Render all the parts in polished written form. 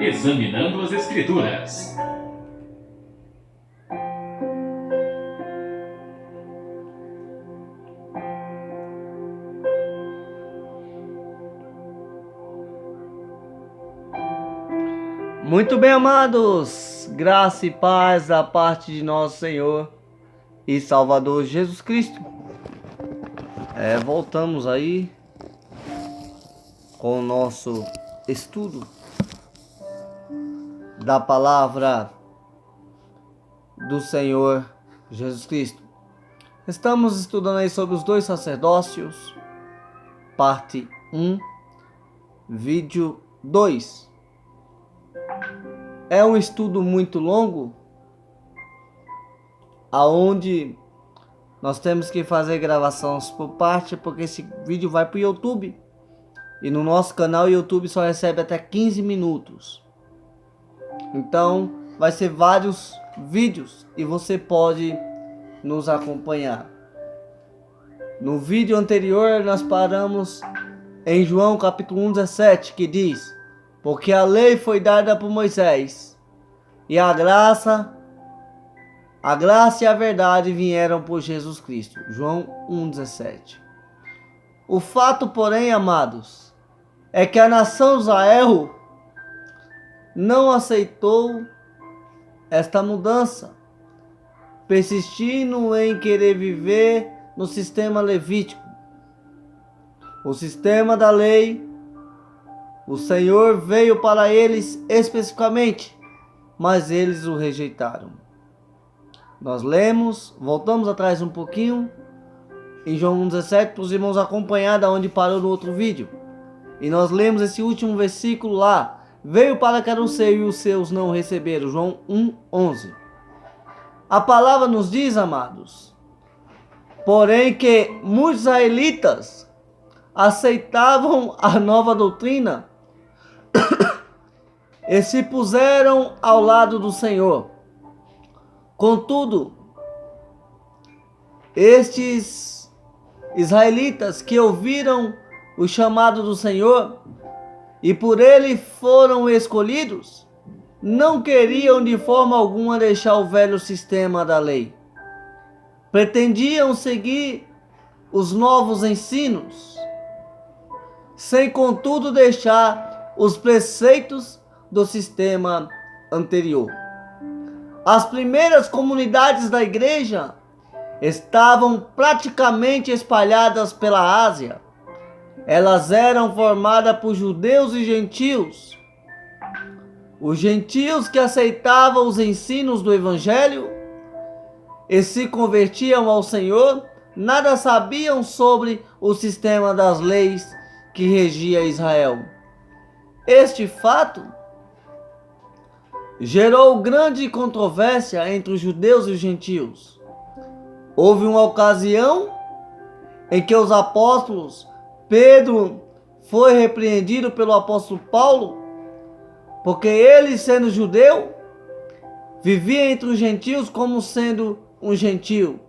Examinando as Escrituras. Muito bem, amados, graça e paz da parte de nosso Senhor e Salvador Jesus Cristo. Voltamos aí com o nosso estudo da palavra do Senhor Jesus Cristo. Estamos estudando aí sobre os dois sacerdócios, parte 1, vídeo 2. É um estudo muito longo, aonde nós temos que fazer gravações por parte, porque esse vídeo vai para o YouTube. E no nosso canal YouTube só recebe até 15 minutos. Então vai ser vários vídeos e você pode nos acompanhar. No vídeo anterior nós paramos em João capítulo 1:17, que diz: porque a lei foi dada por Moisés, e a graça e a verdade vieram por Jesus Cristo. João 1:17. O fato, porém, amados, é que a nação Israel não aceitou esta mudança, persistindo em querer viver no sistema levítico, o sistema da lei. O Senhor veio para eles especificamente, mas eles o rejeitaram. Nós lemos, voltamos atrás um pouquinho, em João 1:17, para os irmãos acompanhar da onde parou no outro vídeo. E nós lemos esse último versículo lá: veio para que era o seu e os seus não receberam. João 1:11. A palavra nos diz, amados, porém que muitos israelitas aceitavam a nova doutrina e se puseram ao lado do Senhor. Contudo, estes israelitas que ouviram o chamado do Senhor e por ele foram escolhidos, não queriam de forma alguma deixar o velho sistema da lei. Pretendiam seguir os novos ensinos, sem contudo deixar os preceitos do sistema anterior. As primeiras comunidades da igreja estavam praticamente espalhadas pela Ásia. Elas eram formadas por judeus e gentios. Os gentios que aceitavam os ensinos do Evangelho e se convertiam ao Senhor, nada sabiam sobre o sistema das leis que regia Israel. Este fato gerou grande controvérsia entre os judeus e os gentios. Houve uma ocasião em que os apóstolos Pedro foi repreendido pelo apóstolo Paulo, porque ele, sendo judeu, vivia entre os gentios como sendo um gentio.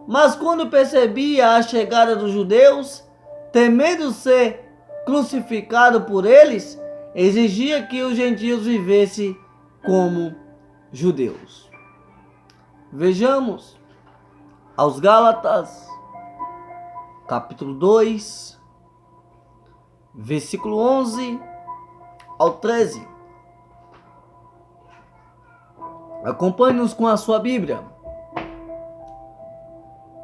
Mas quando percebia a chegada dos judeus, temendo ser crucificado por eles, exigia que os gentios vivessem como judeus. Vejamos aos Gálatas, capítulo 2, versículo 11 ao 13. Acompanhe-nos com a sua Bíblia.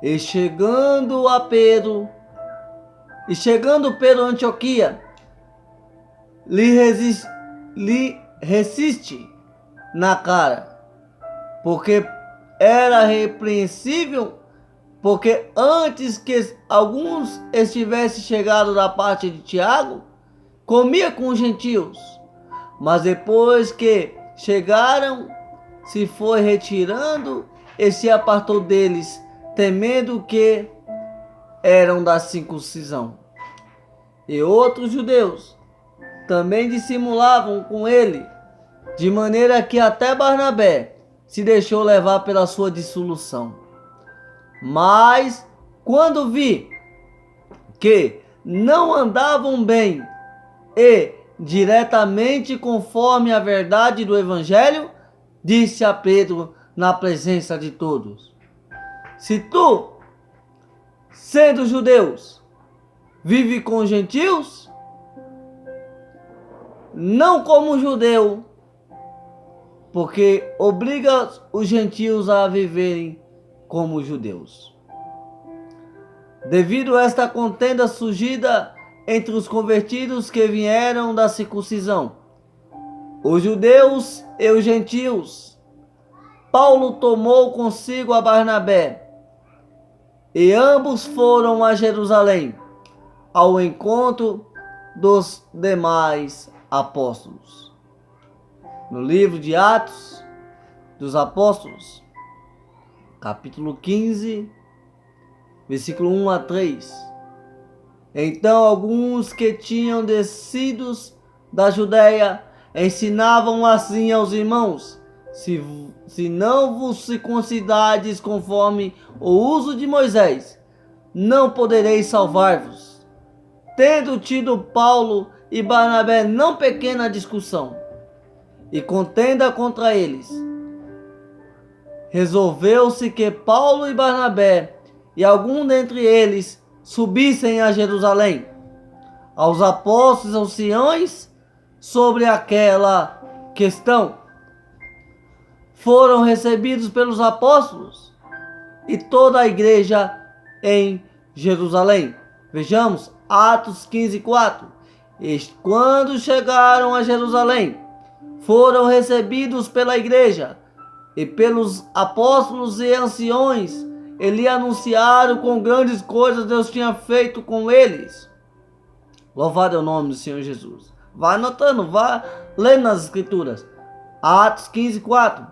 E chegando Pedro a Antioquia, lhe resiste na cara, porque era repreensível, porque antes que alguns estivessem chegado da parte de Tiago, comia com os gentios, mas depois que chegaram, se foi retirando e se apartou deles, temendo que eram da circuncisão. E outros judeus também dissimulavam com ele, de maneira que até Barnabé se deixou levar pela sua dissolução. Mas quando vi que não andavam bem e diretamente conforme a verdade do Evangelho, disse a Pedro na presença de todos: se tu, sendo judeus, vive com os gentios, não como judeu, porque obriga os gentios a viverem como judeus. Devido a esta contenda surgida entre os convertidos que vieram da circuncisão, os judeus e os gentios, Paulo tomou consigo a Barnabé, e ambos foram a Jerusalém, ao encontro dos demais apóstolos. No livro de Atos dos Apóstolos, capítulo 15, versículo 1 a 3. Então alguns que tinham descido da Judéia ensinavam assim aos irmãos: se não vos circuncidardes conforme o uso de Moisés, não podereis salvar-vos. Tendo tido Paulo e Barnabé não pequena discussão e contenda contra eles, resolveu-se que Paulo e Barnabé e algum dentre eles subissem a Jerusalém, aos apóstolos anciões, sobre aquela questão. Foram recebidos pelos apóstolos e toda a igreja em Jerusalém. Vejamos Atos 15:4. E quando chegaram a Jerusalém, foram recebidos pela igreja e pelos apóstolos e anciões, e lhe anunciaram com grandes coisas Deus tinha feito com eles. Louvado é o nome do Senhor Jesus. Vá anotando, vá lendo nas escrituras. Atos 15:4.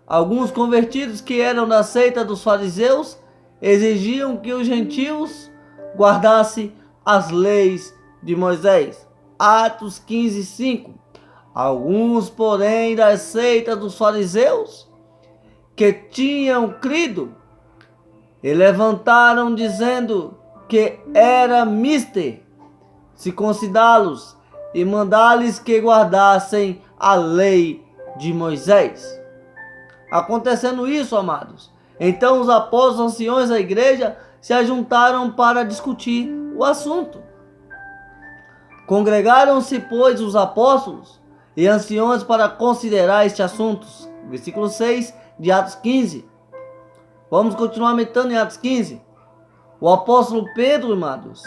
Alguns convertidos que eram da seita dos fariseus exigiam que os gentios guardassem as leis de Moisés. Atos 15:5. Alguns, porém, da seita dos fariseus que tinham crido e levantaram dizendo que era mister circuncidá-los e mandar-lhes que guardassem a lei de Moisés. Acontecendo isso, amados, então os apóstolos anciões da igreja se ajuntaram para discutir o assunto. Congregaram-se, pois, os apóstolos e anciões para considerar este assunto. Versículo 6 de Atos 15. Vamos continuar meditando em Atos 15. O apóstolo Pedro, amados,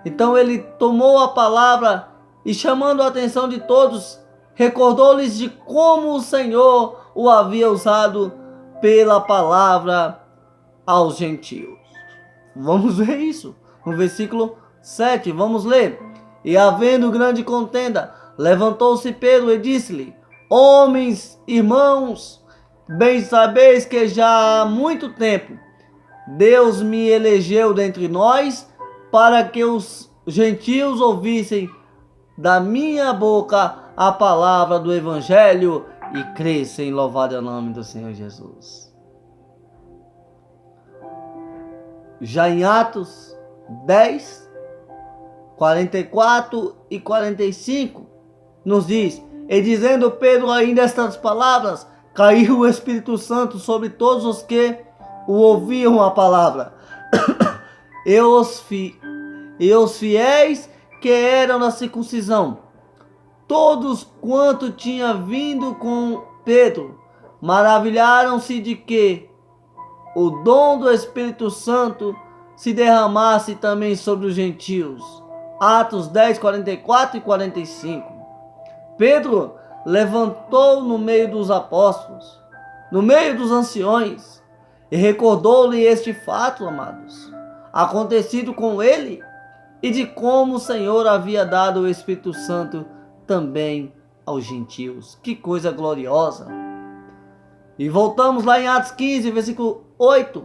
então ele tomou a palavra e, chamando a atenção de todos, recordou-lhes de como o Senhor o havia usado pela palavra aos gentios. Vamos ver isso no versículo 7. Vamos ler. E havendo grande contenda, levantou-se Pedro e disse-lhe: homens, irmãos, bem sabeis que já há muito tempo Deus me elegeu dentre nós para que os gentios ouvissem da minha boca a palavra do Evangelho e crescem. Louvado é o nome do Senhor Jesus. Já em Atos 10, 44 e 45, nos diz: e dizendo Pedro ainda estas palavras, caiu o Espírito Santo sobre todos os que o ouviam a palavra. e os fiéis que eram da circuncisão, todos quanto tinha vindo com Pedro, maravilharam-se de que o dom do Espírito Santo se derramasse também sobre os gentios. Atos 10, 44 e 45. Pedro levantou no meio dos apóstolos, no meio dos anciões, e recordou-lhe este fato, amados, acontecido com ele, e de como o Senhor havia dado o Espírito Santo também aos gentios. Que coisa gloriosa! E voltamos lá em Atos 15, versículo 8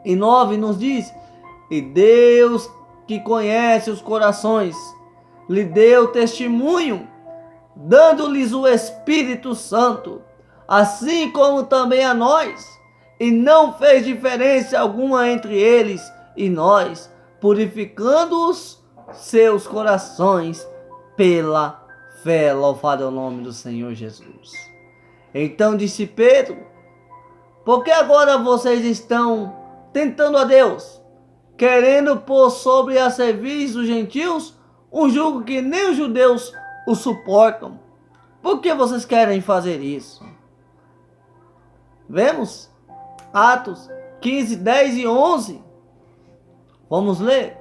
e 9, nos diz: e Deus, que conhece os corações, lhe deu testemunho, dando-lhes o Espírito Santo, assim como também a nós, e não fez diferença alguma entre eles e nós, purificando os seus corações pela fé. Louvado é o nome do Senhor Jesus. Então disse Pedro: por que agora vocês estão tentando a Deus, querendo pôr sobre a serviço dos gentios um jugo que nem os judeus o suportam? Por que vocês querem fazer isso? Vemos Atos 15, 10 e 11. Vamos ler.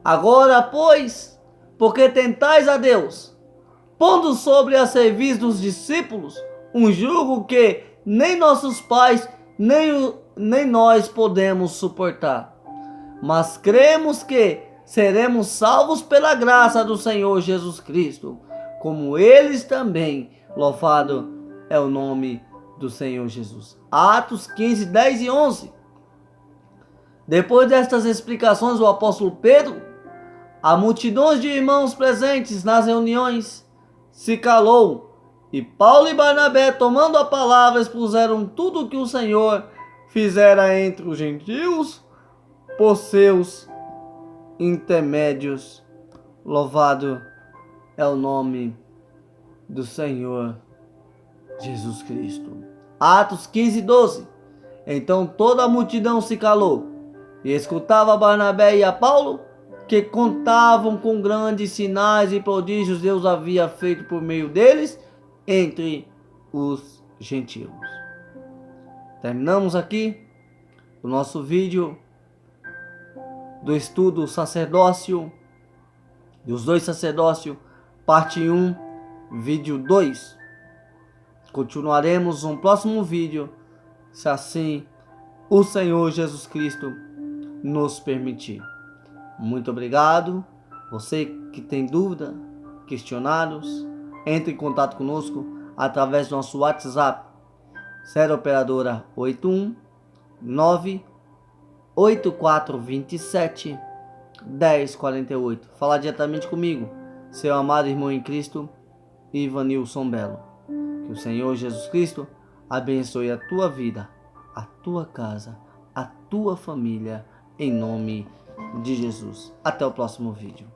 Agora, pois, porque tentais a Deus, pondo sobre a serviço dos discípulos um jugo que nem nossos pais, nem nós podemos suportar. Mas cremos que seremos salvos pela graça do Senhor Jesus Cristo, como eles também. Louvado é o nome do Senhor Jesus. Atos 15, 10 e 11. Depois destas explicações do apóstolo Pedro, a multidão de irmãos presentes nas reuniões se calou, e Paulo e Barnabé, tomando a palavra, expuseram tudo o que o Senhor fizera entre os gentios por seus intermédios. Louvado é o nome do Senhor Jesus Cristo. Atos 15, 12. Então toda a multidão se calou e escutava a Barnabé e a Paulo, que contavam com grandes sinais e prodígios Deus havia feito por meio deles entre os gentios. Terminamos aqui o nosso vídeo do estudo sacerdócio, dos dois sacerdócios, parte 1, vídeo 2. Continuaremos no próximo vídeo, se assim o Senhor Jesus Cristo nos permitir. Muito obrigado. Você que tem dúvida, questionados, entre em contato conosco através do nosso WhatsApp 0 operadora 81 98427 1048. Fala diretamente comigo, seu amado irmão em Cristo, Ivanilson Belo. Que o Senhor Jesus Cristo abençoe a tua vida, a tua casa, a tua família, em nome de Jesus. Até o próximo vídeo.